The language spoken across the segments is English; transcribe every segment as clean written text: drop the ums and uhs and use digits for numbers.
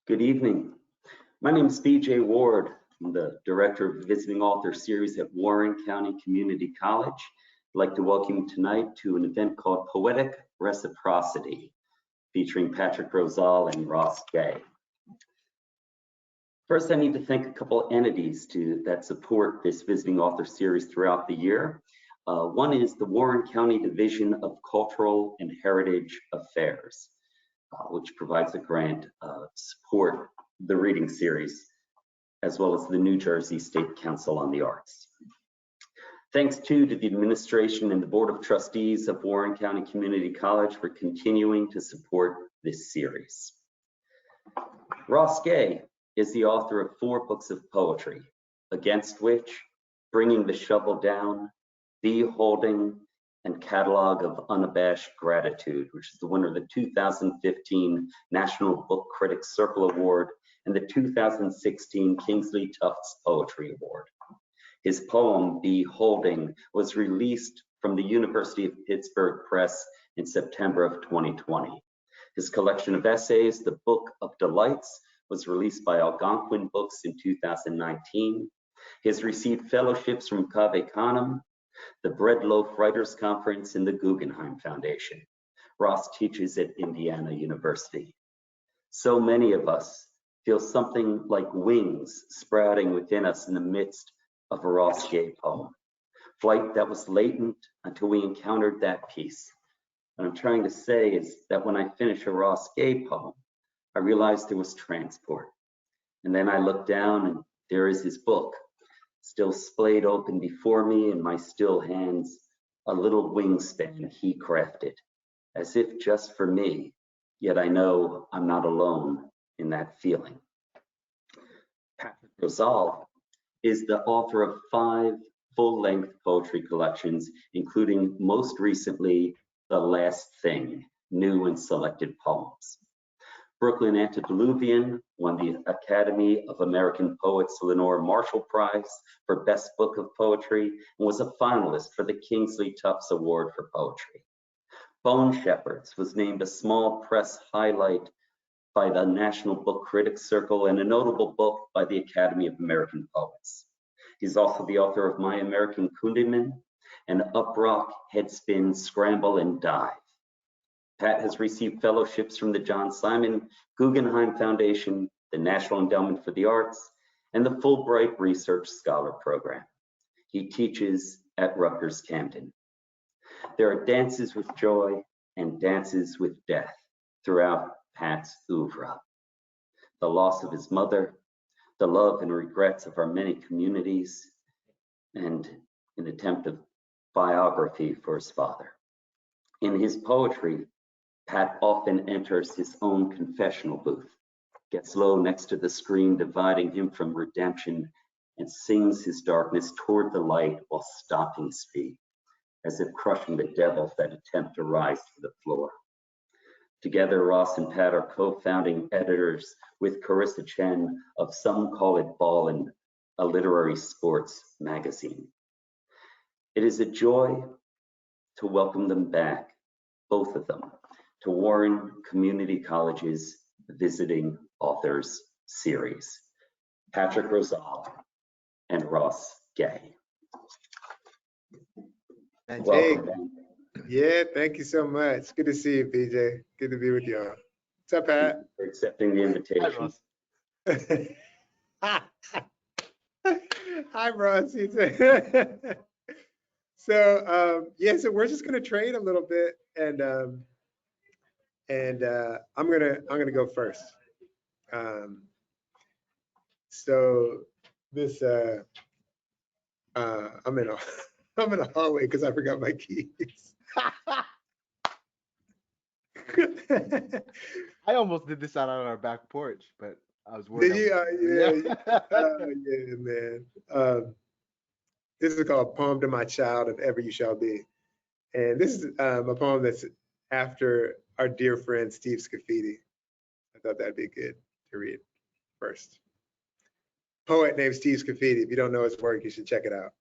Good evening. My name is BJ Ward. I'm the Director of the Visiting Author Series at Warren County Community College. I'd like to welcome you tonight to an event called Poetic Reciprocity, featuring Patrick Rosal and Ross Gay. First, I need to thank a couple entities that support this Visiting Author Series throughout the year. One is the Warren County Division of Cultural and Heritage Affairs, which provides a grant to support the reading series, as well as the New Jersey State Council on the Arts. Thanks to the administration and the Board of Trustees of Warren County Community College for continuing to support this series. Ross Gay is the author of 4 books of poetry, Against Which, Bringing the Shovel Down, Beholding, and Catalog of Unabashed Gratitude, which is the winner of the 2015 National Book Critics Circle Award and the 2016 Kingsley Tufts Poetry Award. His poem, Beholding, was released from the University of Pittsburgh Press in September of 2020. His collection of essays, The Book of Delights, was released by Algonquin Books in 2019. He has received fellowships from Cave Canem, the Bread Loaf Writers Conference, and the Guggenheim Foundation. Ross teaches at Indiana University. So many of us feel something like wings sprouting within us in the midst of a Ross Gay poem. Flight that was latent until we encountered that piece. What I'm trying to say is that when I finish a Ross Gay poem, I realized there was transport. And then I looked down and there is his book, still splayed open before me in my still hands, a little wingspan he crafted, as if just for me, yet I know I'm not alone in that feeling. Patrick Rosal is the author of 5 full-length poetry collections, including most recently, The Last Thing, New and Selected Poems. Brooklyn Antediluvian won the Academy of American Poets Lenore Marshall Prize for Best Book of Poetry and was a finalist for the Kingsley Tufts Award for Poetry. Boneshepherds was named a small press highlight by the National Book Critics Circle and a notable book by the Academy of American Poets. He's also the author of My American Kundiman and Uprock, Headspin, Scramble, and Dive. Pat has received fellowships from the John Simon Guggenheim Foundation, the National Endowment for the Arts, and the Fulbright Research Scholar Program. He teaches at Rutgers-Camden. There are dances with joy and dances with death throughout Pat's oeuvre. The loss of his mother, the love and regrets of our many communities, and an attempt of biography for his father. In his poetry, Pat often enters his own confessional booth, gets low next to the screen dividing him from redemption, and sings his darkness toward the light while stopping his feet, as if crushing the devils that attempt to rise to the floor. Together, Ross and Pat are co-founding editors with Carissa Chen of Some Call It Ballin', a literary sports magazine. It is a joy to welcome them back, both of them, to Warren Community College's Visiting Authors Series. Patrick Rosal and Ross Gay. Welcome. Yeah, thank you so much. Good to see you, PJ. Good to be with y'all. What's up, Pat? For accepting the invitation. Hi, Ross. So we're just gonna trade a little bit, and I'm gonna go first. So this I'm in a hallway because I forgot my keys. I almost did this out on our back porch, but I was worried. Did you? Yeah, man. This is called Poem to My Child, If Ever You Shall Be. And this is a poem that's after our dear friend Steve Scafidi. I thought that'd be good to read first. Poet named Steve Scafidi. If you don't know his work, you should check it out.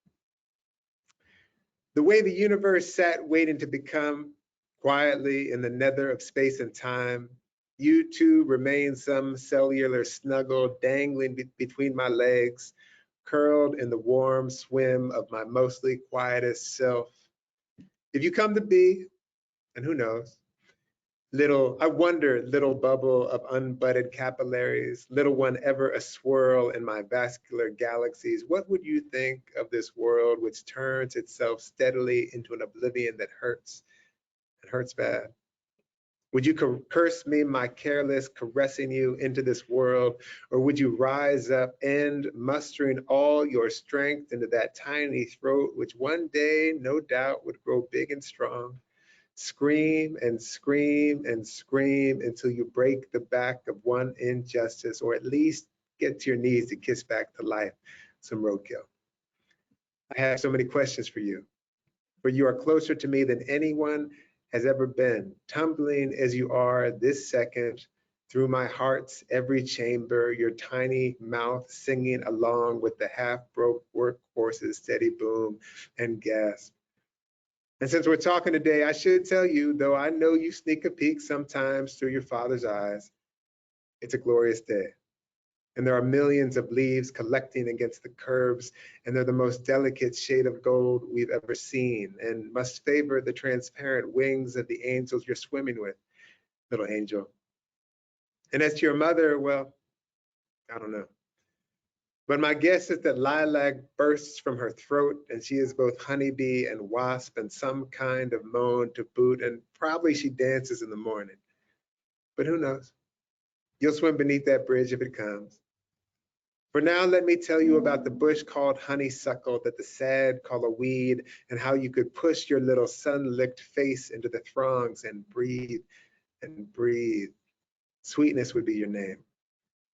The way the universe sat waiting to become quietly in the nether of space and time, You too remain some cellular snuggle dangling between my legs, curled in the warm swim of my mostly quietest self. If you come to be, and who knows, I wonder, little bubble of unbudded capillaries, little one ever a swirl in my vascular galaxies, what would you think of this world which turns itself steadily into an oblivion that hurts, and hurts bad? Would you curse me, my careless caressing you into this world, or would you rise up and, mustering all your strength into that tiny throat, which one day, no doubt, would grow big and strong, scream and scream and scream until you break the back of one injustice, or at least get to your knees to kiss back to life some roadkill? I have so many questions for you are closer to me than anyone has ever been, tumbling as you are this second through my heart's every chamber, your tiny mouth singing along with the half-broke workhorse's steady boom and gasp. And since we're talking today, I should tell you, though I know you sneak a peek sometimes through your father's eyes, it's a glorious day. And there are millions of leaves collecting against the curbs, and they're the most delicate shade of gold we've ever seen, and must favor the transparent wings of the angels you're swimming with, little angel. And as to your mother, well, I don't know. But my guess is that lilac bursts from her throat, and she is both honeybee and wasp, and some kind of moan to boot, and probably she dances in the morning. But who knows? You'll swim beneath that bridge if it comes. For now, let me tell you about the bush called honeysuckle that the sad call a weed, and how you could push your little sun-licked face into the throngs and breathe and breathe. Sweetness would be your name.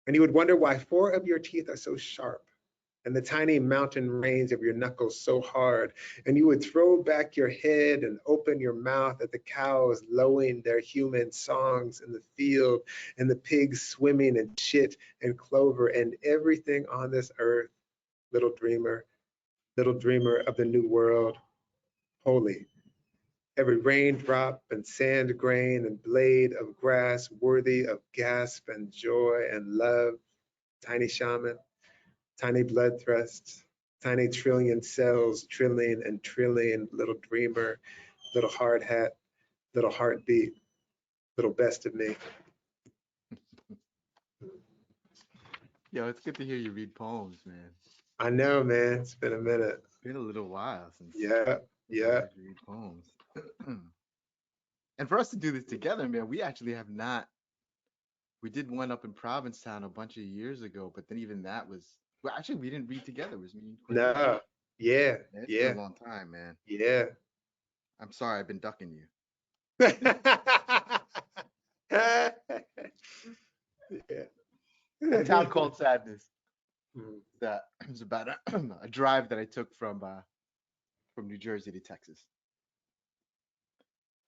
And you would wonder why 4 of your teeth are so sharp, and the tiny mountain range of your knuckles so hard, and you would throw back your head and open your mouth at the cows lowing their human songs in the field, and the pigs swimming in shit and clover, and everything on this earth, little dreamer of the new world, holy. Every raindrop and sand grain and blade of grass worthy of gasp and joy and love, tiny shaman, tiny blood thrusts, tiny trillion cells trilling and trilling, little dreamer, little hard hat, little heartbeat, little best of me. Yo, it's good to hear you read poems, man. I know, man. It's been a minute. It's been a little while since Yeah, I yeah. heard you read poems. And for us to do this together, man, we actually have not. We did one up in Provincetown a bunch of years ago, but then even that was well, actually we didn't read together. It was me and Quinn. No. Yeah, Man, it's yeah, been a long time, man. yeah. I'm sorry, I've been ducking you. Yeah. A Town Called Sadness. Mm. That is about a drive that I took from New Jersey to Texas.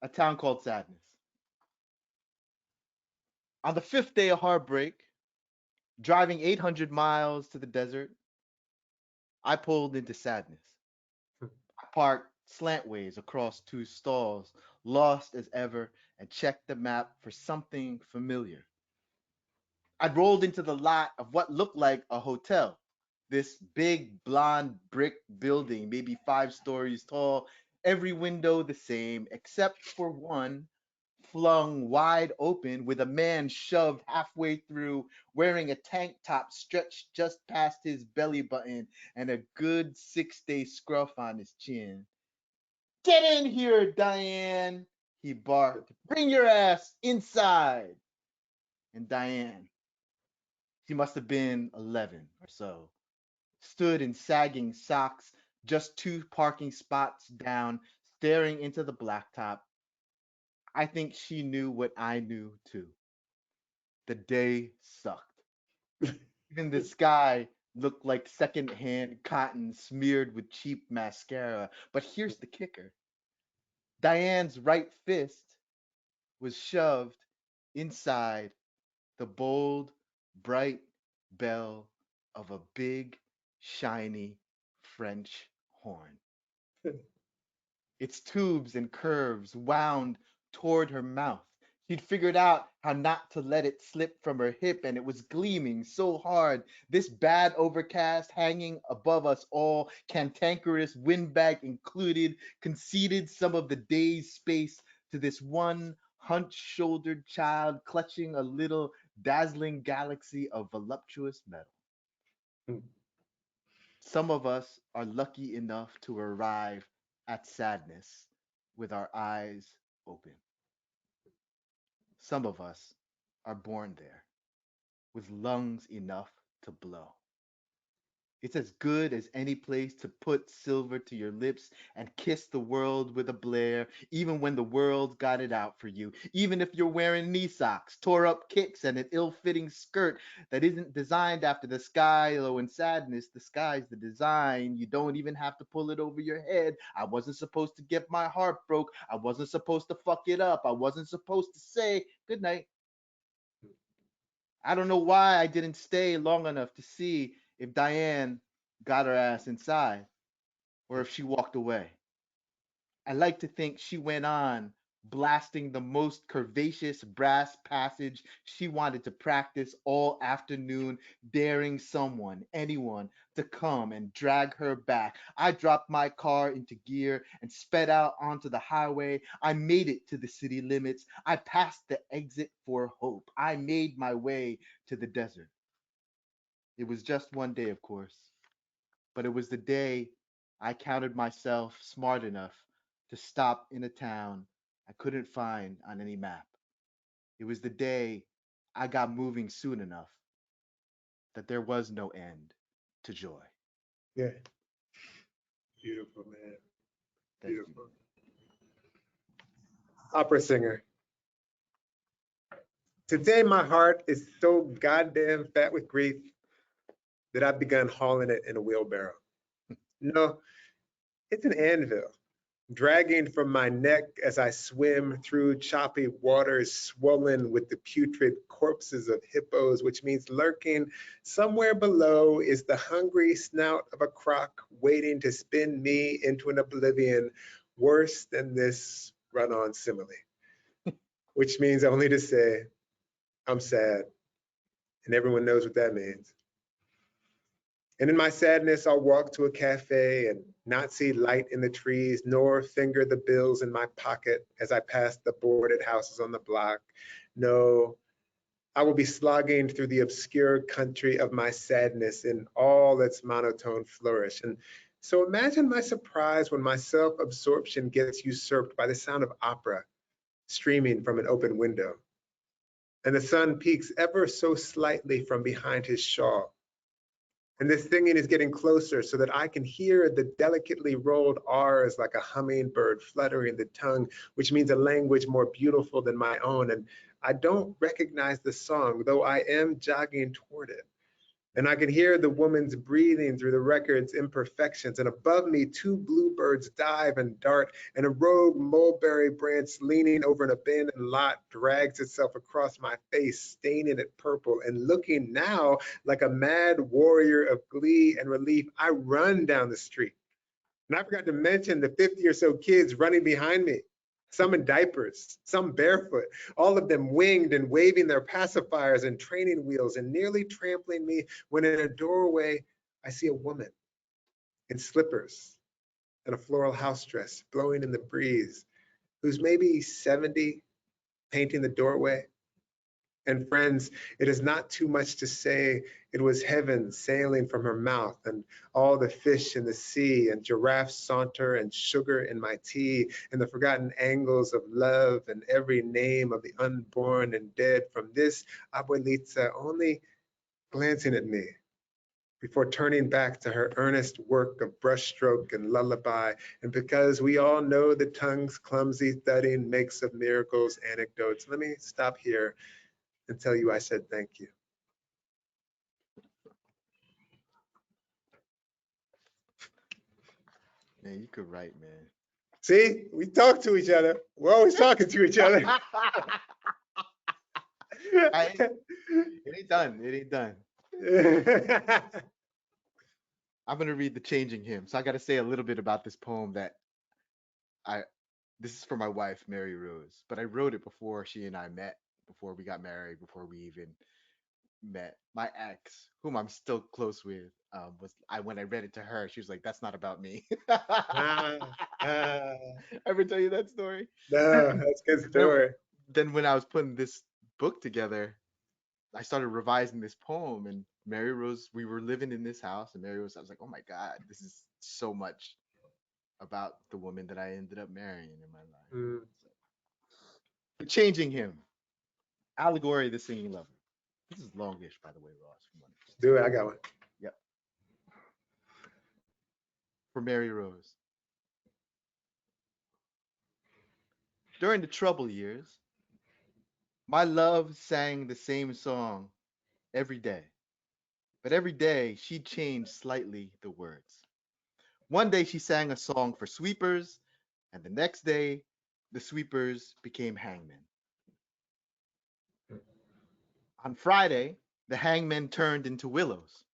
A Town Called Sadness. On the 5th day of heartbreak, driving 800 miles to the desert, I pulled into sadness. I parked slantways across 2 stalls, lost as ever, and checked the map for something familiar. I'd rolled into the lot of what looked like a hotel. This big blonde brick building, maybe 5 stories tall, every window the same, except for one flung wide open with a man shoved halfway through, wearing a tank top stretched just past his belly button and a good 6-day scruff on his chin. "Get in here, Diane," he barked. "Bring your ass inside." And Diane, she must have been 11 or so, stood in sagging socks, just 2 parking spots down, staring into the blacktop. I think she knew what I knew too. The day sucked. Even the sky looked like secondhand cotton smeared with cheap mascara. But here's the kicker. Diane's right fist was shoved inside the bold, bright bell of a big, shiny French horn. Its tubes and curves wound toward her mouth. She'd figured out how not to let it slip from her hip, and it was gleaming so hard. This bad overcast hanging above us all, cantankerous windbag included, conceded some of the day's space to this one hunch-shouldered child clutching a little dazzling galaxy of voluptuous metal. Hmm. Some of us are lucky enough to arrive at sadness with our eyes open. Some of us are born there with lungs enough to blow. It's as good as any place to put silver to your lips and kiss the world with a blare, even when the world got it out for you. Even if you're wearing knee socks, tore up kicks, and an ill fitting skirt that isn't designed after the sky, though in sadness, the sky's the design. You don't even have to pull it over your head. I wasn't supposed to get my heart broke. I wasn't supposed to fuck it up. I wasn't supposed to say good night. I don't know why I didn't stay long enough to see if Diane got her ass inside or if she walked away. I like to think she went on blasting the most curvaceous brass passage she wanted to practice all afternoon, daring someone, anyone, to come and drag her back. I dropped my car into gear and sped out onto the highway. I made it to the city limits. I passed the exit for hope. I made my way to the desert. It was just one day, of course, but it was the day I counted myself smart enough to stop in a town I couldn't find on any map. It was the day I got moving soon enough that there was no end to joy. Yeah. Beautiful, man. Thank you. Beautiful. Opera singer. Today, my heart is so goddamn fat with grief that I've begun hauling it in a wheelbarrow. No, it's an anvil, dragging from my neck as I swim through choppy waters swollen with the putrid corpses of hippos, which means lurking somewhere below is the hungry snout of a croc waiting to spin me into an oblivion worse than this run-on simile, which means only to say, I'm sad, and everyone knows what that means. And in my sadness, I'll walk to a cafe and not see light in the trees, nor finger the bills in my pocket as I pass the boarded houses on the block. No, I will be slogging through the obscure country of my sadness in all its monotone flourish. And so imagine my surprise when my self-absorption gets usurped by the sound of opera streaming from an open window. And the sun peeks ever so slightly from behind his shawl. And this singing is getting closer so that I can hear the delicately rolled R's like a hummingbird fluttering the tongue, which means a language more beautiful than my own. And I don't recognize the song, though I am jogging toward it. And I can hear the woman's breathing through the record's imperfections. And above me, two bluebirds dive and dart, and a rogue mulberry branch leaning over an abandoned lot drags itself across my face, staining it purple. And looking now like a mad warrior of glee and relief, I run down the street. And I forgot to mention the 50 or so kids running behind me, some in diapers, some barefoot, all of them winged and waving their pacifiers and training wheels and nearly trampling me when in a doorway, I see a woman in slippers and a floral house dress blowing in the breeze, who's maybe 70, painting the doorway. And friends, it is not too much to say it was heaven sailing from her mouth, and all the fish in the sea, and giraffe saunter, and sugar in my tea, and the forgotten angles of love, and every name of the unborn and dead from this abuelita only glancing at me before turning back to her earnest work of brushstroke and lullaby. And because we all know the tongue's clumsy thudding makes of miracles anecdotes, let me stop here and tell you I said thank you. Man, you could write, man. See, we talk to each other. We're always talking to each other. It ain't done. It ain't done. I'm gonna read the changing hymn. So I gotta say a little bit about this poem that I This is for my wife, Mary Rose, but I wrote it before she and I met, before we got married, before we even met. My ex, whom I'm still close with, was I when I read it to her, she was like, "That's not about me." Ah, ah, Ever tell you that story? no, that's a good Then, story. then when I was putting this book together, I started revising this poem, and Mary Rose, we were living in this house, and Mary Rose, I was like, "Oh my God, this is so much about the woman that I ended up marrying in my life." Mm, So, changing him. Allegory, the singing lover. This is longish, by the way, Ross. If you want to do it. I got one. Yep. For Mary Rose. During the trouble years, my love sang the same song every day. But every day she changed slightly the words. One day she sang a song for sweepers, and the next day the sweepers became hangmen. On Friday, the hangmen turned into willows.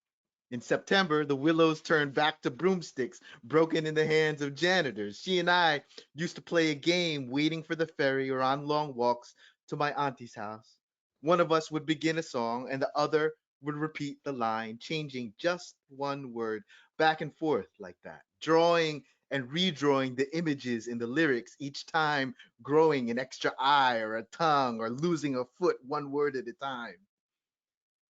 In September, the willows turned back to broomsticks, broken in the hands of janitors. She and I used to play a game waiting for the ferry or on long walks to my auntie's house. One of us would begin a song, and the other would repeat the line, changing just one word back and forth like that, drawing and redrawing the images in the lyrics, each time growing an extra eye or a tongue or losing a foot one word at a time.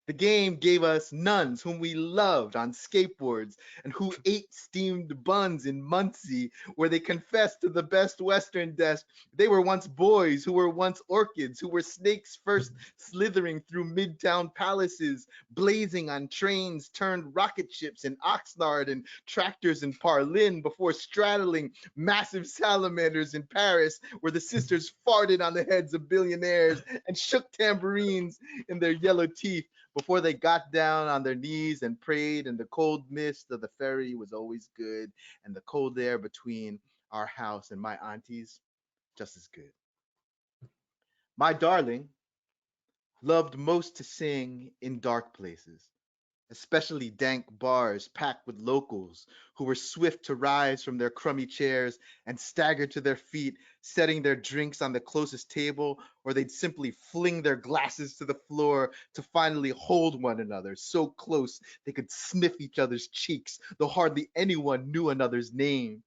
The game gave us nuns whom we loved on skateboards and who ate steamed buns in Muncie, where they confessed to the best Western dish. They were once boys who were once orchids, who were snakes first slithering through midtown palaces, blazing on trains turned rocket ships in Oxnard and tractors in Parlin before straddling massive salamanders in Paris, where the sisters farted on the heads of billionaires and shook tambourines in their yellow teeth before they got down on their knees and prayed, and the cold mist of the ferry was always good, and the cold air between our house and my auntie's just as good. My darling loved most to sing in dark places, especially dank bars packed with locals who were swift to rise from their crummy chairs and stagger to their feet, setting their drinks on the closest table, or they'd simply fling their glasses to the floor to finally hold one another so close they could sniff each other's cheeks, though hardly anyone knew another's name.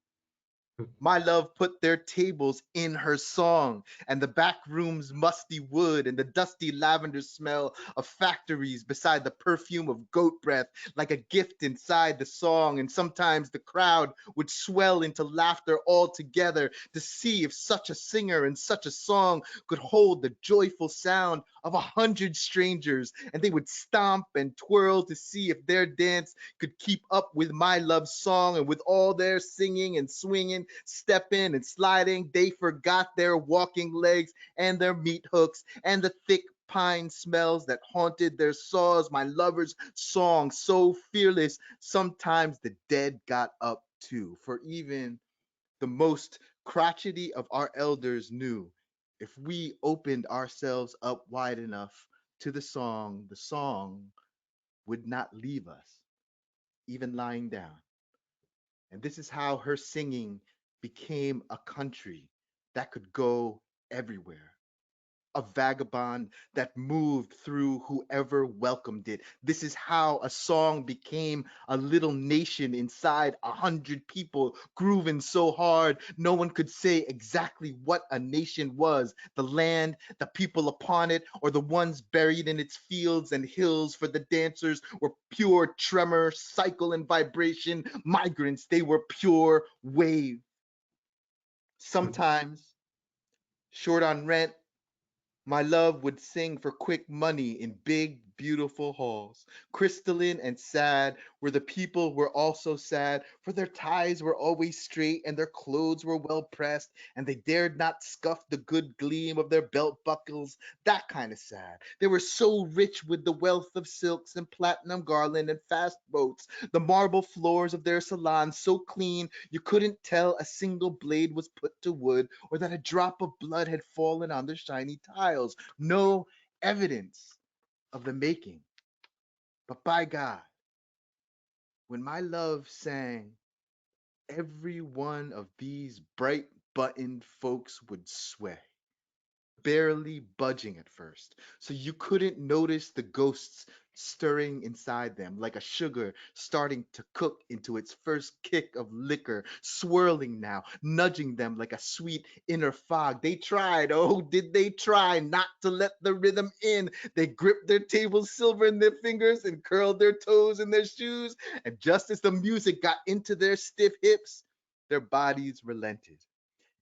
My love put their tables in her song, and the back room's musty wood and the dusty lavender smell of factories beside the perfume of goat breath like a gift inside the song. And sometimes the crowd would swell into laughter all together to see if such a singer and such a song could hold the joyful sound of 100 strangers, and they would stomp and twirl to see if their dance could keep up with my love song. And with all their singing and swinging, stepping and sliding, they forgot their walking legs and their meat hooks and the thick pine smells that haunted their saws. My lover's song, so fearless, sometimes the dead got up too. For even the most crotchety of our elders knew if we opened ourselves up wide enough to the song would not leave us, even lying down. And this is how her singing became a country that could go everywhere, a vagabond that moved through whoever welcomed it. This is how a song became a little nation inside 100 people grooving so hard no one could say exactly what a nation was: the land, the people upon it, or the ones buried in its fields and hills. For the dancers were pure tremor, cycle, and vibration. Migrants, they were pure wave. Sometimes, short on rent, my love would sing for quick money in big, beautiful halls, crystalline and sad, where the people were also sad, for their ties were always straight and their clothes were well pressed, and they dared not scuff the good gleam of their belt buckles. That kind of sad. They were so rich with the wealth of silks and platinum garland and fast boats, the marble floors of their salons so clean you couldn't tell a single blade was put to wood or that a drop of blood had fallen on their shiny tiles. No evidence of the making. But by God, when my love sang every one of these bright buttoned folks would sway, barely budging at first, so you couldn't notice the ghosts stirring inside them like a sugar starting to cook into its first kick of liquor, swirling now, nudging them like a sweet inner fog. They tried, oh, did they try not to let the rhythm in? They gripped their table silver in their fingers and curled their toes in their shoes, and just as the music got into their stiff hips, their bodies relented.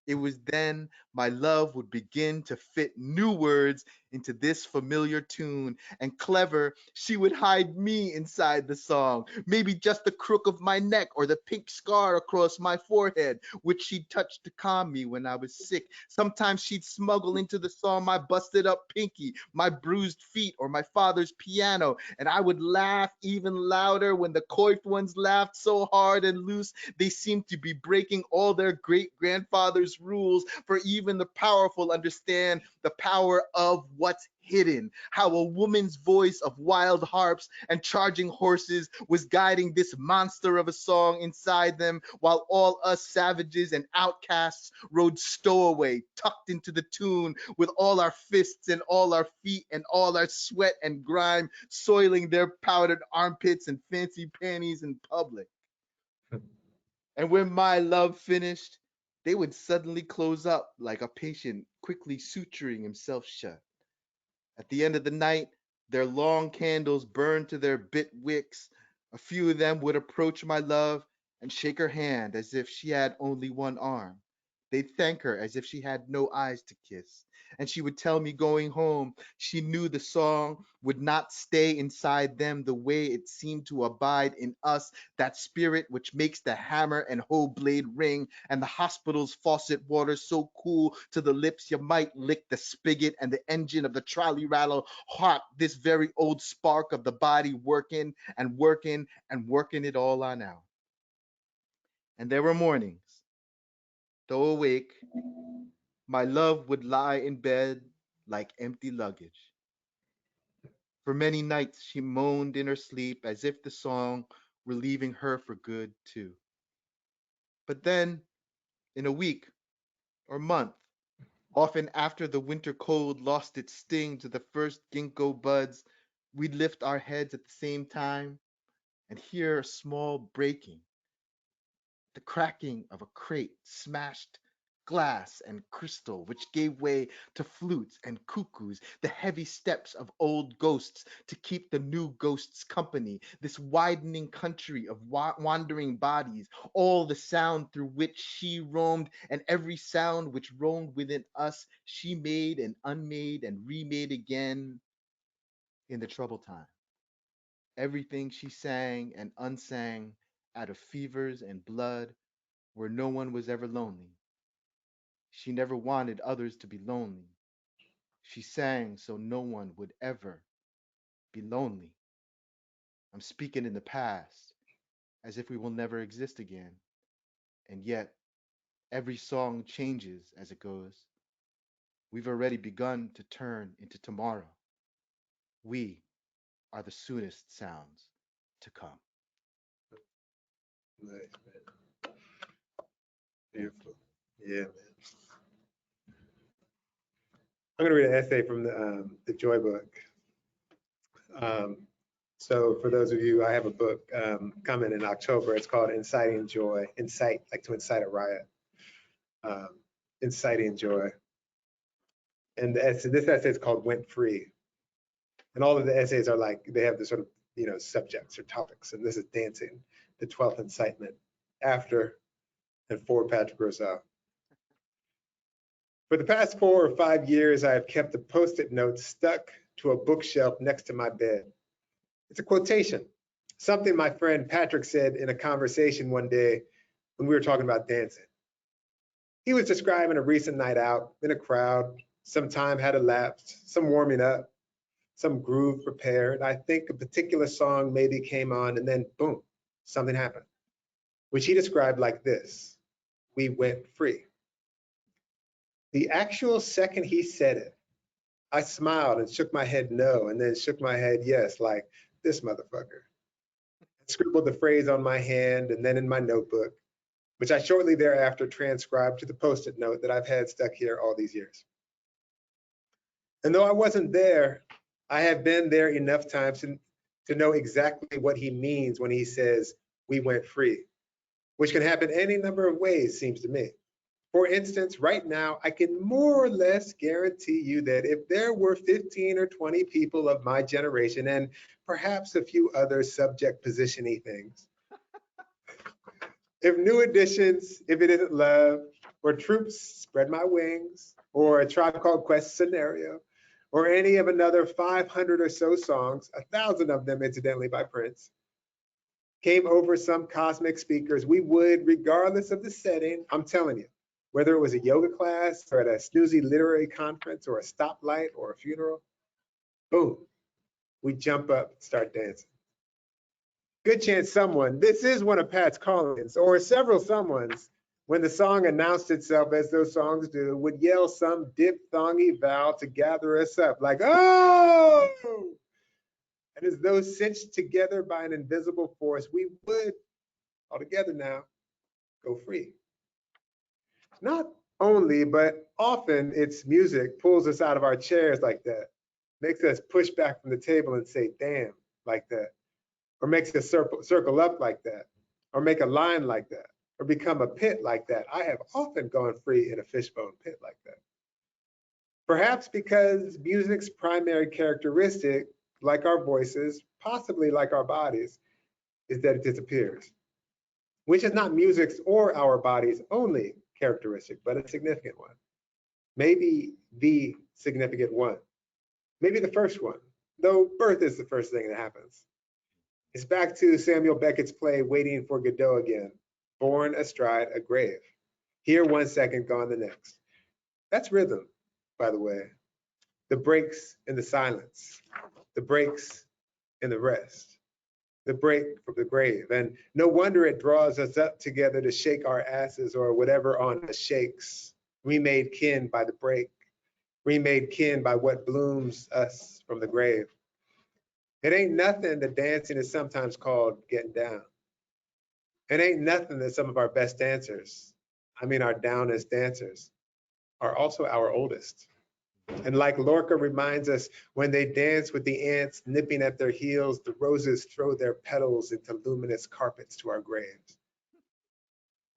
It was then my love would begin to fit new words into this familiar tune, and clever, she would hide me inside the song, maybe just the crook of my neck or the pink scar across my forehead, which she'd touch to calm me when I was sick. Sometimes she'd smuggle into the song my busted up pinky, my bruised feet, or my father's piano, and I would laugh even louder when the coiffed ones laughed so hard and loose they seemed to be breaking all their great-grandfathers' rules, for even the powerful understand the power of what's hidden. How a woman's voice of wild harps and charging horses was guiding this monster of a song inside them, while all us savages and outcasts rode stowaway, tucked into the tune, with all our fists and all our feet and all our sweat and grime soiling their powdered armpits and fancy panties in public. And when my love finished, they would suddenly close up like a patient quickly suturing himself shut. At the end of the night, their long candles burned to their bit wicks. A few of them would approach my love and shake her hand as if she had only one arm. They'd thank her as if she had no eyes to kiss. And she would tell me going home, she knew the song would not stay inside them the way it seemed to abide in us, that spirit which makes the hammer and hoe blade ring, and the hospital's faucet water so cool to the lips you might lick the spigot, and the engine of the trolley rattle hot, this very old spark of the body working and working and working it all on out. And there were mornings, though awake, my love would lie in bed like empty luggage. For many nights she moaned in her sleep as if the song were leaving her for good too. But then, in a week or month, often after the winter cold lost its sting to the first ginkgo buds, we'd lift our heads at the same time and hear a small breaking, the cracking of a crate, smashed glass and crystal, which gave way to flutes and cuckoos, the heavy steps of old ghosts to keep the new ghosts company, this widening country of wandering bodies, all the sound through which she roamed, and every sound which roamed within us, she made and unmade and remade again in the troubled time. Everything she sang and unsang out of fevers and blood, where no one was ever lonely. She never wanted others to be lonely. She sang so no one would ever be lonely. I'm speaking in the past, as if we will never exist again. And yet, every song changes as it goes. We've already begun to turn into tomorrow. We are the soonest sounds to come. Nice, man. Beautiful. Yeah, man. I'm going to read an essay from the Joy book. So for those of you, I have a book coming in October. It's called Inciting Joy. Incite, like to incite a riot. Inciting Joy. And the essay, this essay is called Went Free. And all of the essays are like, they have the sort of, subjects or topics. And this is dancing, the 12th incitement, after and for Patrick Rosal. For the past 4 or 5 years, I have kept a Post-it note stuck to a bookshelf next to my bed. It's a quotation, something my friend Patrick said in a conversation one day when we were talking about dancing. He was describing a recent night out in a crowd. Some time had elapsed, some warming up, some groove prepared. I think a particular song maybe came on, and then boom, something happened, which he described like this: we went free. The actual second he said it, I smiled and shook my head no, and then shook my head yes, like this motherfucker. I scribbled the phrase on my hand and then in my notebook. which I shortly thereafter transcribed to the Post-it note that I've had stuck here all these years. And though I wasn't there, I have been there enough times to know exactly what he means when he says, "we went free," which can happen any number of ways, seems to me. For instance, right now, I can more or less guarantee you that if there were 15 or 20 people of my generation, and perhaps a few other subject position-y things, if New Editions, If It Isn't Love, or Troops, Spread My Wings, or A Tribe Called Quest Scenario, or any of another 500 or so songs, 1,000 of them incidentally by Prince, came over some cosmic speakers, we would, regardless of the setting, I'm telling you, whether it was a yoga class or at a snoozy literary conference or a stoplight or a funeral, boom, we jump up and start dancing. Good chance someone, this is one of Pat's callings, or several someones, when the song announced itself as those songs do, would yell some diphthongy vowel to gather us up, like, "Oh!" And as though cinched together by an invisible force, we would, all together now, go free. Not only, but often it's music pulls us out of our chairs like that, makes us push back from the table and say, "damn," like that, or makes us circle up like that, or make a line like that, or become a pit like that. I have often gone free in a fishbone pit like that. Perhaps because music's primary characteristic, like our voices, possibly like our bodies, is that it disappears, which is not music's or our bodies' only characteristic, but a significant one. Maybe the significant one. Maybe the first one, though birth is the first thing that happens. It's back to Samuel Beckett's play, Waiting for Godot again, born astride a grave. Here 1 second, gone the next. That's rhythm, by the way. The breaks in the silence, the breaks in the rest, the break from the grave. And no wonder it draws us up together to shake our asses or whatever on us shakes, remade kin by the break, remade kin by what blooms us from the grave. It ain't nothing that dancing is sometimes called getting down. It ain't nothing that some of our best dancers, I mean our downest dancers, are also our oldest. And like Lorca reminds us, when they dance with the ants nipping at their heels, the roses throw their petals into luminous carpets to our graves.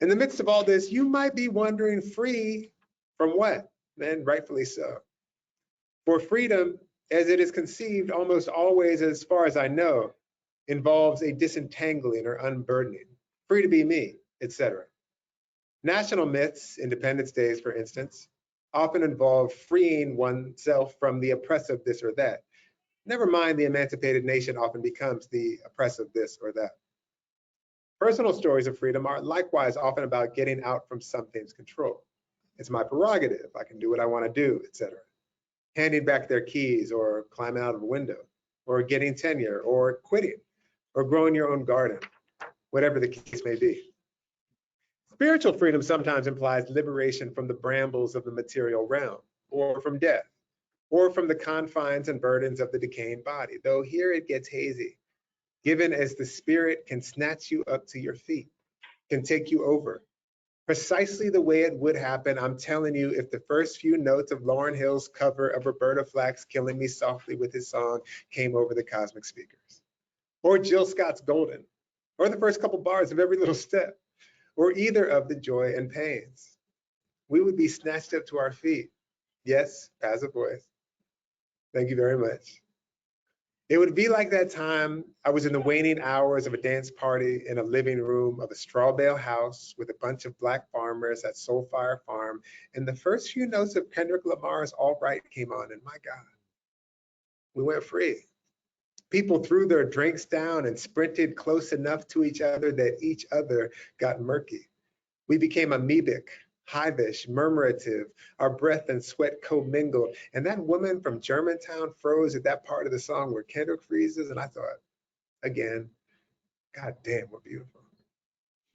In the midst of all this, you might be wondering, free from what? And rightfully so. For freedom, as it is conceived almost always, as far as I know, involves a disentangling or unburdening, free to be me, etc. National myths, Independence Days, for instance, often involve freeing oneself from the oppressive this or that. Never mind, the emancipated nation often becomes the oppressive this or that. Personal stories of freedom are likewise often about getting out from something's control. It's my prerogative, I can do what I want to do, etc. Handing back their keys, or climbing out of a window, or getting tenure, or quitting, or growing your own garden, whatever the case may be. Spiritual freedom sometimes implies liberation from the brambles of the material realm, or from death, or from the confines and burdens of the decaying body, though here it gets hazy, given as the spirit can snatch you up to your feet, can take you over. Precisely the way it would happen, I'm telling you, if the first few notes of Lauryn Hill's cover of Roberta Flack's Killing Me Softly with His Song came over the cosmic speakers, or Jill Scott's Golden, or the first couple bars of Every Little Step, or either of the Joy and Pains. We would be snatched up to our feet. Yes, passive voice. Thank you very much. It would be like that time I was in the waning hours of a dance party in a living room of a straw bale house with a bunch of Black farmers at Soulfire Farm, and the first few notes of Kendrick Lamar's All Right came on, and my God, we went free. People threw their drinks down and sprinted close enough to each other that each other got murky. We became amoebic, hivish, murmurative, our breath and sweat commingled. And that woman from Germantown froze at that part of the song where Kendrick freezes. And I thought, again, God damn, we're beautiful.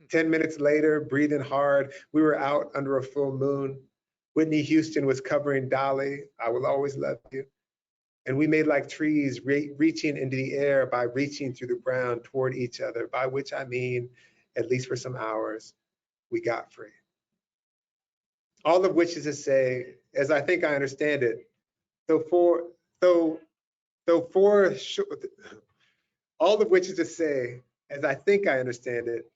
10 minutes later, breathing hard, we were out under a full moon. Whitney Houston was covering Dolly, I Will Always Love You. And we made like trees reaching into the air by reaching through the ground toward each other, by which I mean, at least for some hours, we got free. All of which is to say, as I think I understand it, though for sure, all of which is to say, as I think I understand it,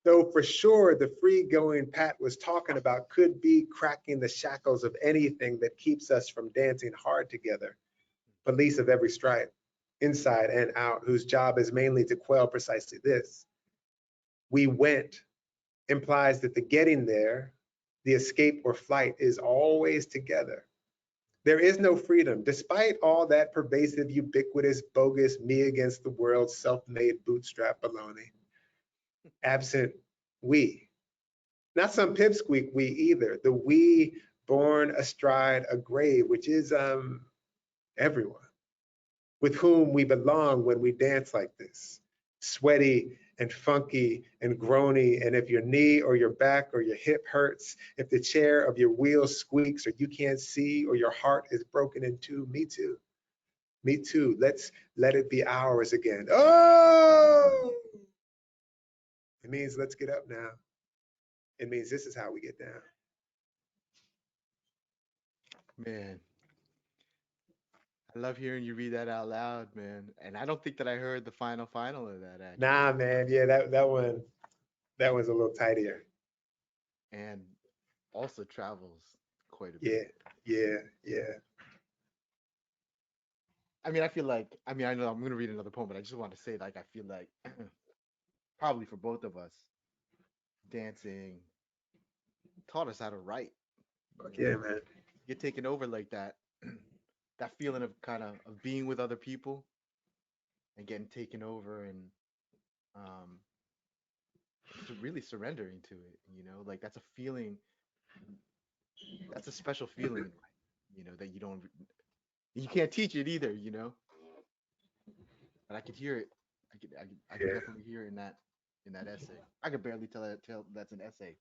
though for sure the free-going Pat was talking about could be cracking the shackles of anything that keeps us from dancing hard together, police of every stripe, inside and out, whose job is mainly to quell precisely this. We went implies that the getting there, the escape or flight, is always together. There is no freedom, despite all that pervasive, ubiquitous, bogus, me against the world, self-made bootstrap baloney. Absent we. Not some pipsqueak we either, the we born astride a grave, which is everyone, with whom we belong when we dance like this. Sweaty and funky and groany, and if your knee or your back or your hip hurts, if the chair of your wheel squeaks or you can't see or your heart is broken in two, me too. Me too. Let's let it be ours again. Oh! It means let's get up now. It means this is how we get down. Man, I love hearing you read that out loud, man. And I don't think that I heard the final of that actually. Nah, man. Yeah, that one's a little tidier. And also travels quite a Yeah, bit. yeah. I mean, I know I'm gonna read another poem, but I just want to say, like, I feel like probably for both of us, dancing taught us how to write. Yeah, man. Get taken over like that, that feeling of of being with other people and getting taken over and really surrendering to it. Like that's a feeling. That's a special feeling. That you can't teach it either. But I could hear it. I could definitely hear it in that essay. I could barely tell that's an essay.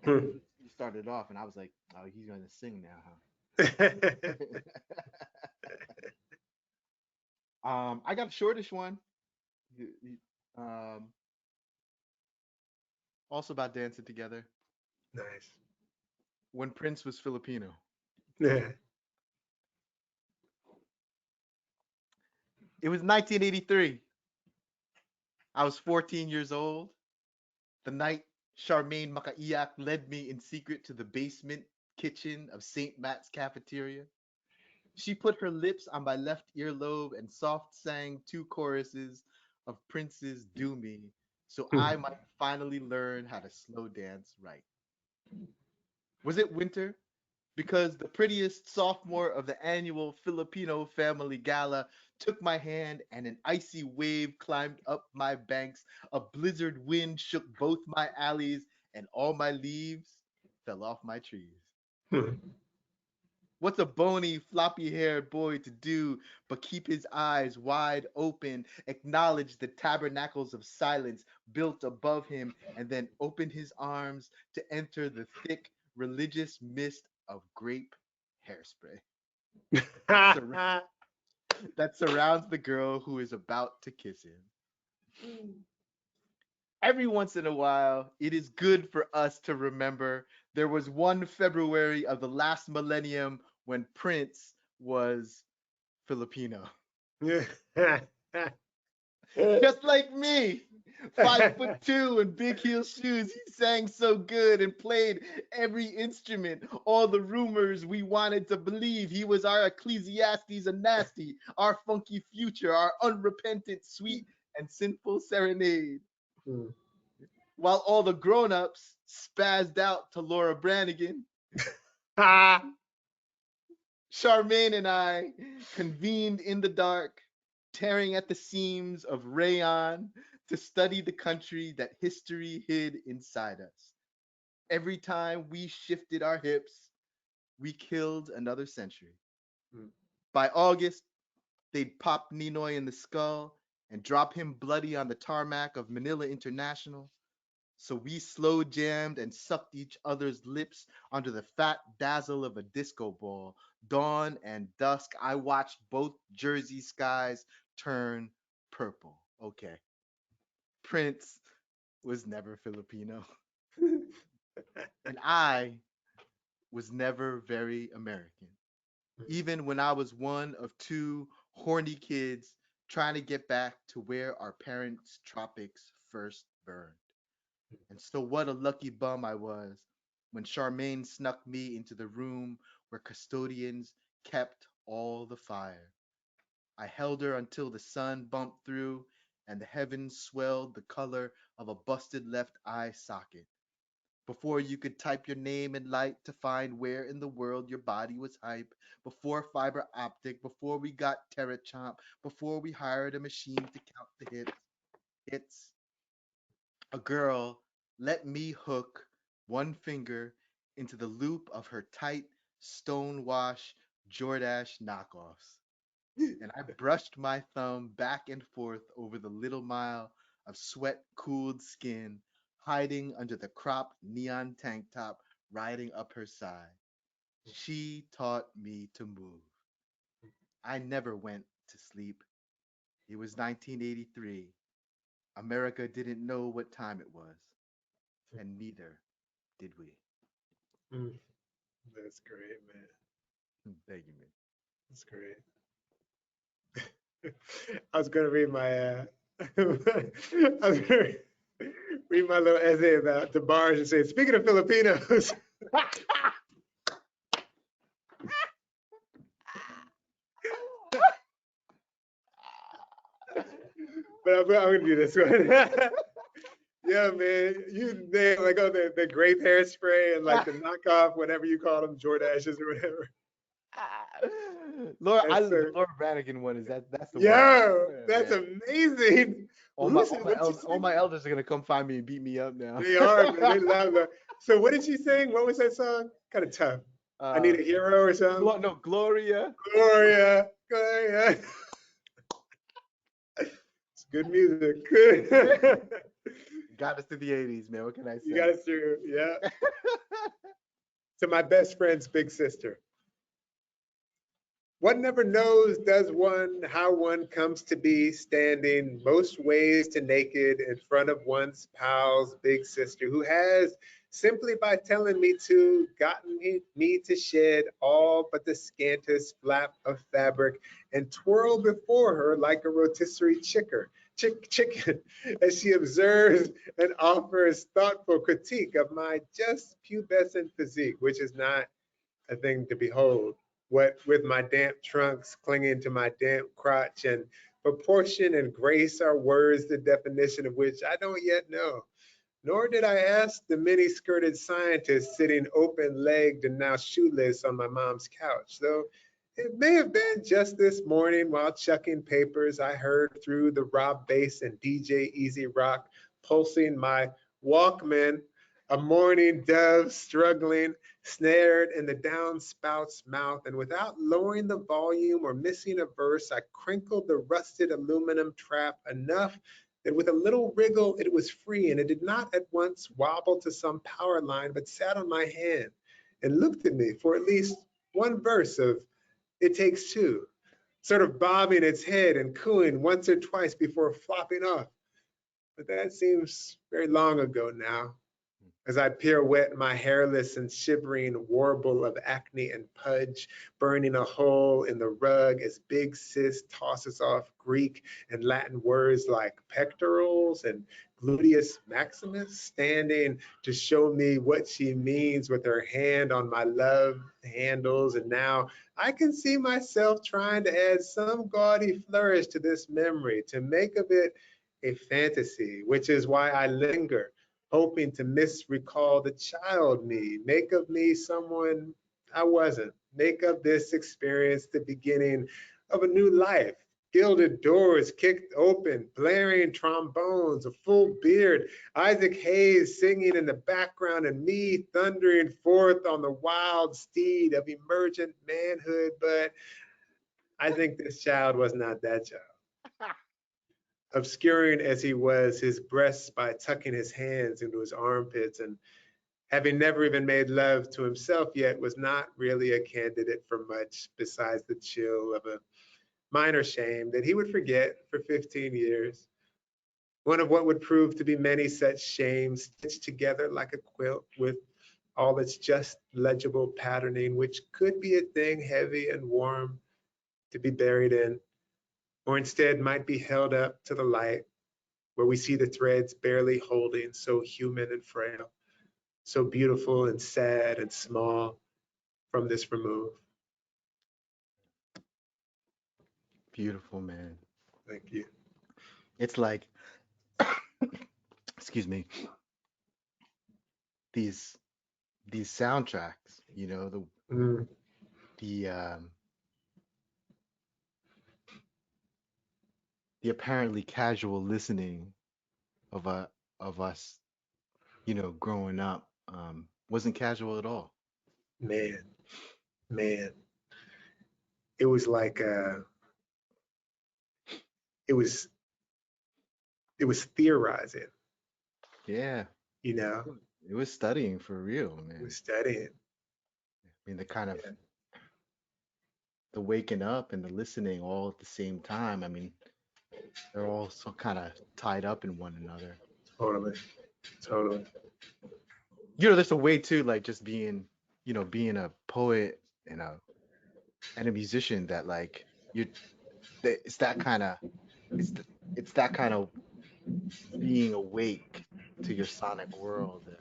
You started off, and I was like, "Oh, he's going to sing now, huh?" I got a shortish one. Um, also about dancing together. Nice. When Prince was Filipino. Yeah. It was 1983. I was 14 years old. The night Charmaine Makaiyak led me in secret to the basement kitchen of St. Matt's cafeteria. She put her lips on my left earlobe and soft sang two choruses of Prince's Do Me, so I might finally learn how to slow dance right. Was it winter? Because the prettiest sophomore of the annual Filipino Family Gala took my hand and an icy wave climbed up my banks. A blizzard wind shook both my alleys and all my leaves fell off my trees. What's a bony, floppy haired boy to do but keep his eyes wide open, acknowledge the tabernacles of silence built above him, and then open his arms to enter the thick, religious mist of grape hairspray that surrounds the girl who is about to kiss him? Every once in a while, it is good for us to remember there was one February of the last millennium when Prince was Filipino. Just like me, 5'2" and big heel shoes, he sang so good and played every instrument. All the rumors we wanted to believe. He was our Ecclesiastes and nasty, our funky future, our unrepentant, sweet, and sinful serenade. While all the grown-ups spazzed out to Laura Branigan, Charmaine and I convened in the dark, tearing at the seams of rayon to study the country that history hid inside us. Every time we shifted our hips, we killed another century. By August, they'd pop Ninoy in the skull and drop him bloody on the tarmac of Manila International. So we slow jammed and sucked each other's lips under the fat dazzle of a disco ball. Dawn and dusk, I watched both Jersey skies turn purple. Okay. Prince was never Filipino. And I was never very American, even when I was one of two horny kids trying to get back to where our parents' tropics first burned. And so, what a lucky bum I was when Charmaine snuck me into the room where custodians kept all the fire. I held her until the sun bumped through and the heavens swelled the color of a busted left eye socket. Before you could type your name in light to find where in the world your body was hype, before fiber optic, before we got Terrachomp, before we hired a machine to count the hits, a girl let me hook one finger into the loop of her tight stonewash Jordache knockoffs, and I brushed my thumb back and forth over the little mile of sweat-cooled skin hiding under the cropped neon tank top riding up her side. She taught me to move. I never went to sleep. It was 1983. America didn't know what time it was, and neither did we. Mm, that's great, man. Thank you, man. That's great. I was gonna read my I was gonna read my little essay about the bars and say, speaking of Filipinos, but I'm gonna do this one. Yeah, man, you nailed like the grape hairspray and like the knockoff, whatever you call them, Jordashes or whatever. Laura, That's the Laura Branigan one is that's the one. Yo, Yeah, that's man. amazing. All my elders are gonna come find me and beat me up now. They are, man. They love that. So what did she sing? What was that song? Kind of tough. I need a hero or something. No, Gloria. Gloria, Gloria. It's good music. Good. Got us to the 80s, man. What can I say? You got it through. Yeah. To my best friend's big sister. One never knows, does one, how one comes to be standing most ways to naked in front of one's pal's big sister, who has, simply by telling me to, gotten me to shed all but the scantest flap of fabric and twirl before her like a rotisserie chicken, as she observes and offers thoughtful critique of my just pubescent physique, which is not a thing to behold. What with my damp trunks clinging to my damp crotch, and proportion and grace are words the definition of which I don't yet know. Nor did I ask the many-skirted scientist sitting open-legged and now shoeless on my mom's couch, though it may have been just this morning while chucking papers I heard through the Rob bass and DJ Easy Rock pulsing my Walkman, a mourning dove struggling, snared in the downspout's mouth, and without lowering the volume or missing a verse, I crinkled the rusted aluminum trap enough that with a little wriggle it was free, and it did not at once wobble to some power line, but sat on my hand and looked at me for at least one verse of It Takes Two, sort of bobbing its head and cooing once or twice before flopping off. But that seems very long ago now, as I pirouette my hairless and shivering warble of acne and pudge, burning a hole in the rug as Big Sis tosses off Greek and Latin words like pectorals and gluteus maximus, standing to show me what she means with her hand on my love handles. And now I can see myself trying to add some gaudy flourish to this memory, to make of it a fantasy, which is why I linger, hoping to misrecall the child me, make of me someone I wasn't, make of this experience the beginning of a new life. Gilded doors kicked open, blaring trombones, a full beard, Isaac Hayes singing in the background, and me thundering forth on the wild steed of emergent manhood. But I think this child was not that child. Obscuring as he was his breasts by tucking his hands into his armpits, and having never even made love to himself yet, was not really a candidate for much besides the chill of a minor shame that he would forget for 15 years. One of what would prove to be many such shames stitched together like a quilt, with all its just legible patterning, which could be a thing heavy and warm to be buried in, or instead might be held up to the light, where we see the threads barely holding, so human and frail, so beautiful and sad and small from this remove. Beautiful, man. Thank you. It's like, excuse me, these soundtracks, you know, Mm, the apparently casual listening of us, you know, growing up, wasn't casual at all. man, it was like it was theorizing, Yeah, you know. it was studying for real, It man. was studying. I mean, the kind of Yeah. the waking up and the listening all at the same time. I mean, they're all so kind of tied up in one another. Totally. You know, there's a way too, like just being, you know, being a poet and a musician that like it's that kind of it's that kind of being awake to your sonic world that,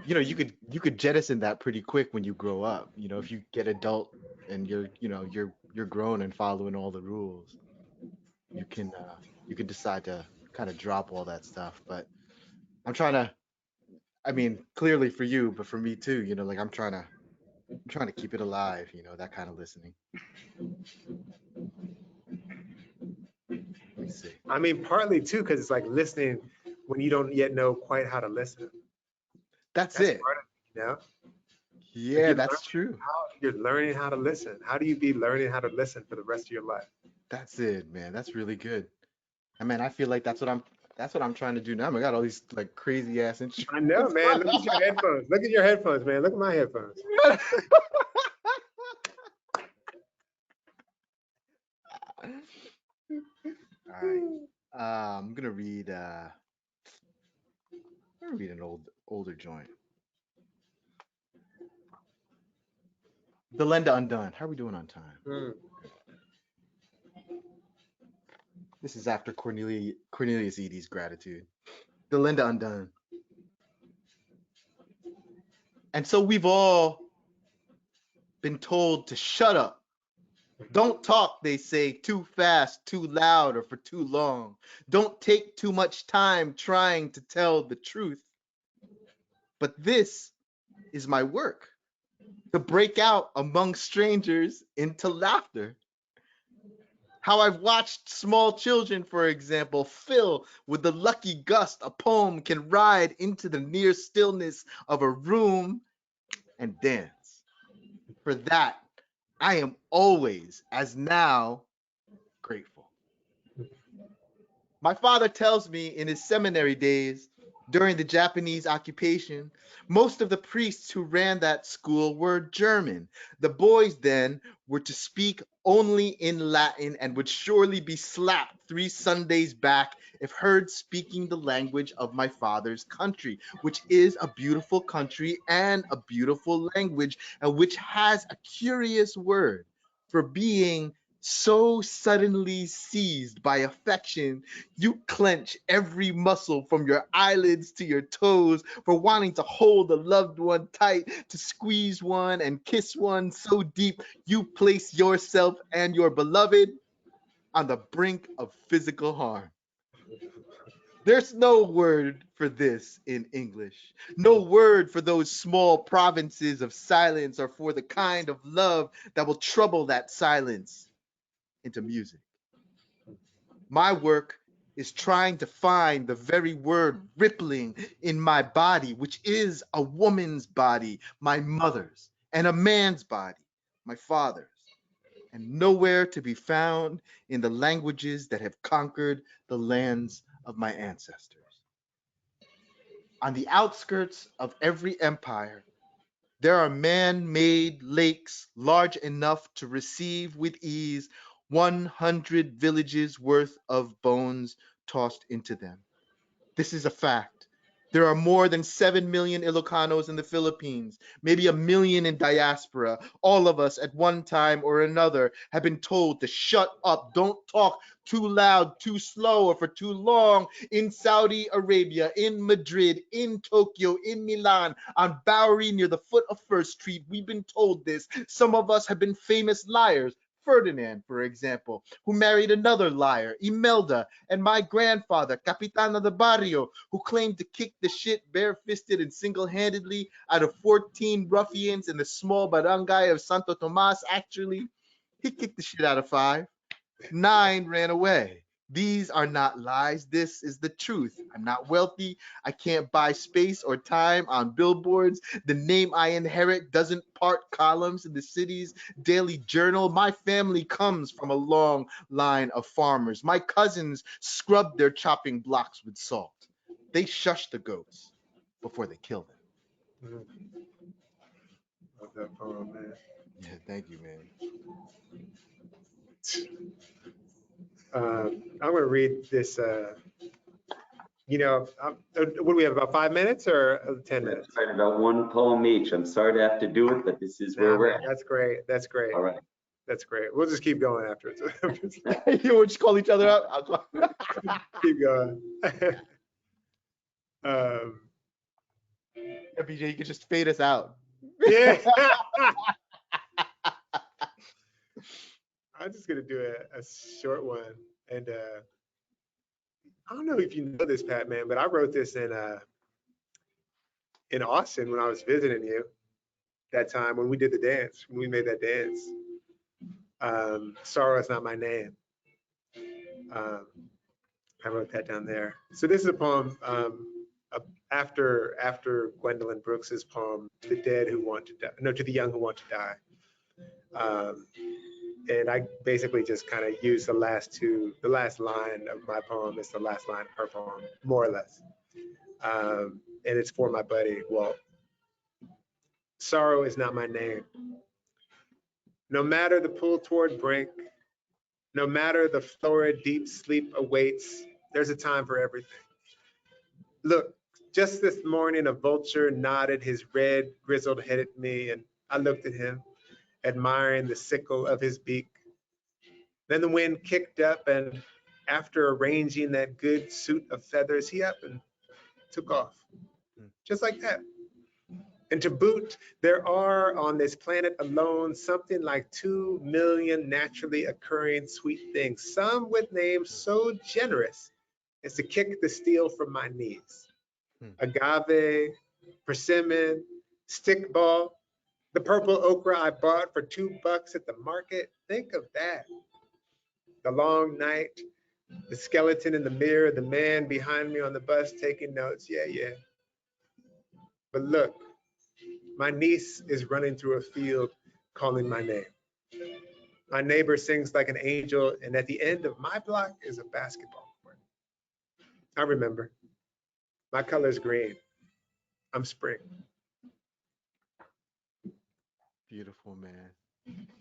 you know, you could jettison that pretty quick when you grow up. You know, if you get adult and you're grown and following all the rules, you can decide to kind of drop all that stuff. But I'm trying to, I mean, clearly for you, but for me too, you know, like I'm trying to keep it alive, you know, that kind of listening. Let me see. I mean, partly too, because it's like listening when you don't yet know quite how to listen. That's That's it. part of it, you know? Yeah, that's true. You're learning how to listen. How do you be learning how to listen for the rest of your life? That's it, man. That's really good. I mean, I feel like that's what I'm trying to do now. I got all these like crazy ass instruments. I know, man. Look at your headphones. Look at your headphones, man. Look at my headphones. All right. I'm gonna read an older joint. The Lenda Undone. How are we doing on time? Mm. This is after Cornelius Eady's Gratitude. The Lenda Undone. And so we've all been told to shut up. Don't talk, they say, too fast, too loud, or for too long. Don't take too much time trying to tell the truth. But this is my work, to break out among strangers into laughter. How I've watched small children, for example, fill with the lucky gust a poem can ride into the near stillness of a room and dance. For that, I am always, as now, grateful. My father tells me in his seminary days, during the Japanese occupation, most of the priests who ran that school were German. The boys then were to speak only in Latin and would surely be slapped 3 Sundays back if heard speaking the language of my father's country, which is a beautiful country and a beautiful language, and which has a curious word for being so suddenly seized by affection, you clench every muscle from your eyelids to your toes for wanting to hold a loved one tight, to squeeze one and kiss one so deep you place yourself and your beloved on the brink of physical harm. There's no word for this in English. No word for those small provinces of silence or for the kind of love that will trouble that silence into music. My work is trying to find the very word rippling in my body, which is a woman's body, my mother's, and a man's body, my father's, and nowhere to be found in the languages that have conquered the lands of my ancestors. On the outskirts of every empire, there are man-made lakes large enough to receive with ease 100 villages worth of bones tossed into them. This is a fact, There are more than 7 million Ilocanos in the Philippines, maybe 1 million in diaspora. All of us at one time or another have been told to shut up, don't talk too loud, too slow, or for too long. In Saudi Arabia, in Madrid, in Tokyo, in Milan, on Bowery near the foot of First Street, we've been told this. Some of us have been famous liars. Ferdinand, for example, who married another liar, Imelda, and my grandfather, Capitana de Barrio, who claimed to kick the shit bare-fisted and single-handedly out of 14 ruffians in the small barangay of Santo Tomas. Actually, he kicked the shit out of 5. 9 ran away. These are not lies. This is the truth. I'm not wealthy. I can't buy space or time on billboards. The name I inherit doesn't part columns in the city's daily journal. My family comes from a long line of farmers. My cousins scrubbed their chopping blocks with salt. They shush the goats before they kill them. Love that poem, man. Yeah, thank you, man. I'm going to read this. What do we have, about 5 minutes or 10 minutes? Let's write about one poem each. I'm sorry to have to do it, but this is where we're at. That's great. That's great. All right. That's great. We'll just keep going afterwards. You would just call each other out? Keep going. Yeah, BJ, you could just fade us out. Yeah. I'm just gonna do a short one, and I don't know if you know this, Pat, man, but I wrote this in Austin when I was visiting you that time when we did the dance, when we made that dance. Sorrow is not my name. I wrote that down there. So this is a poem after Gwendolyn Brooks's poem, "To the Dead Who Want to Die," no, "To the Young Who Want to Die." And I basically just kind of used the last line of my poem is the last line of her poem, more or less. And it's for my buddy, Walt. Sorrow is not my name. No matter the pull toward brink, no matter the florid deep sleep awaits, there's a time for everything. Look, just this morning, a vulture nodded his red, grizzled head at me, and I looked at him, admiring the sickle of his beak. Then the wind kicked up, and after arranging that good suit of feathers, he up and took off, just like that. And to boot, there are on this planet alone something like 2 million naturally occurring sweet things, some with names so generous as to kick the steel from my knees. Agave, persimmon, stickball, the purple okra I bought for $2 at the market. Think of that. The long night, the skeleton in the mirror, the man behind me on the bus taking notes. Yeah. But look, my niece is running through a field calling my name. My neighbor sings like an angel, and at the end of my block is a basketball court. I remember. My color's green. I'm spring. Beautiful, man.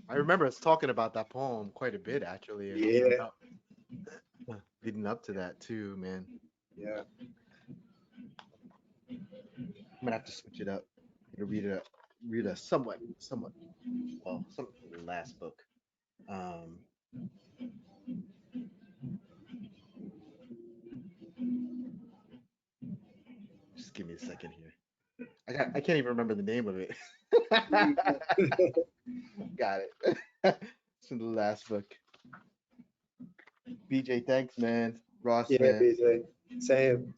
I remember us talking about that poem quite a bit, actually. Yeah. Leading up to that too, man. Yeah. I'm gonna have to switch it up. I'm gonna read a somewhat, well, something from the last book. Just give me a second here. I can't even remember the name of it. Got it. It's from the last book. BJ, thanks, man. Ross, Yeah, man. BJ. Same.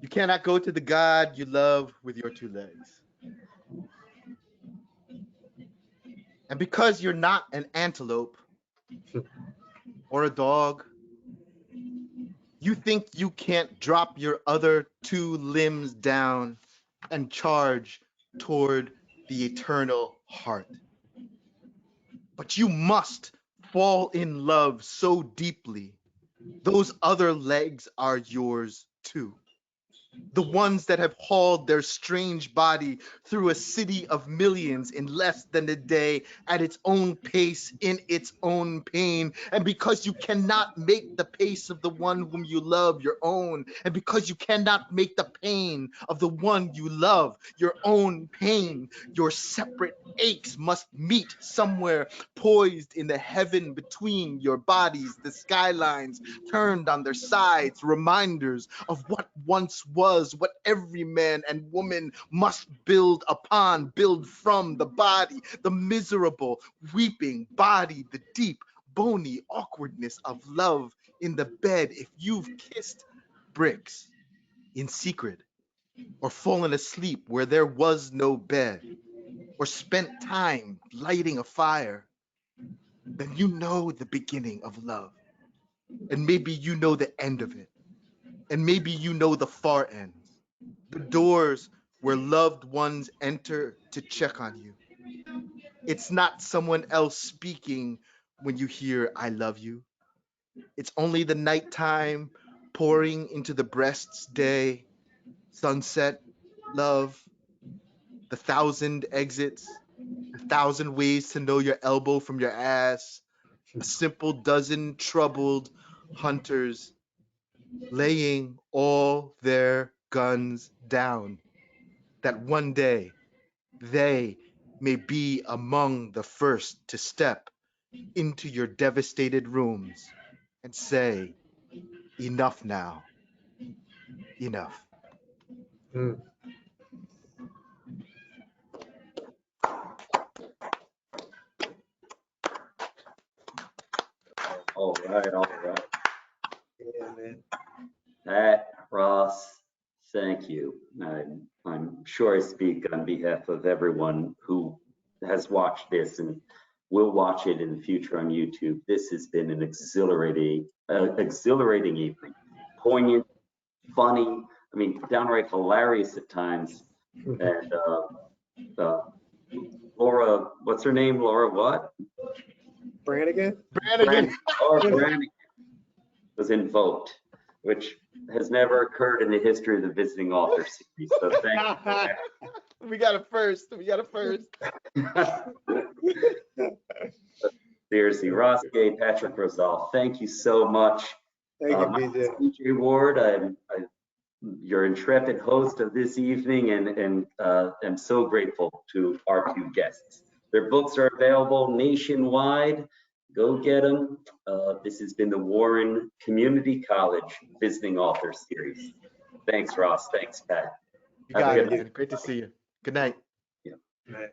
You cannot go to the God you love with your 2 legs. And because you're not an antelope or a dog, you think you can't drop your other 2 limbs down and charge toward the eternal heart. But you must fall in love so deeply. Those other legs are yours too. The ones that have hauled their strange body through a city of millions in less than a day, at its own pace, in its own pain. And because you cannot make the pace of the one whom you love your own, and because you cannot make the pain of the one you love your own pain, your separate aches must meet somewhere, poised in the heaven between your bodies, the skylines turned on their sides, reminders of what once was, what every man and woman must build upon, build from the body, the miserable, weeping body, the deep, bony awkwardness of love in the bed. If you've kissed bricks in secret, or fallen asleep where there was no bed, or spent time lighting a fire, then you know the beginning of love. And maybe you know the end of it. And maybe you know the far ends, the doors where loved ones enter to check on you. It's not someone else speaking when you hear, I love you. It's only the nighttime pouring into the breast's day, sunset, love, the thousand exits, a thousand ways to know your elbow from your ass, a simple dozen troubled hunters laying all their guns down, that one day they may be among the first to step into your devastated rooms and say, enough now, enough. Mm. All right, all right. Yeah, man. Pat, Ross, thank you. I'm sure I speak on behalf of everyone who has watched this and will watch it in the future on YouTube. This has been an exhilarating evening. Poignant, funny, I mean, downright hilarious at times. And Laura, what's her name? Laura what? Brannigan? Brannigan. Laura Brannigan was invoked, which has never occurred in the history of the visiting author series. So thank you. We got it first. We got it first. Seriously, Ross Gay, Patrick Rosal, thank you so much. Thank you, BJ. Poetry Award, I'm your intrepid host of this evening, and I'm so grateful to our two guests. Their books are available nationwide. Go get them. This has been the Warren Community College Visiting Author Series. Thanks, Ross. Thanks, Pat. You got it, man. Great to see you. Good night. Yeah. Right.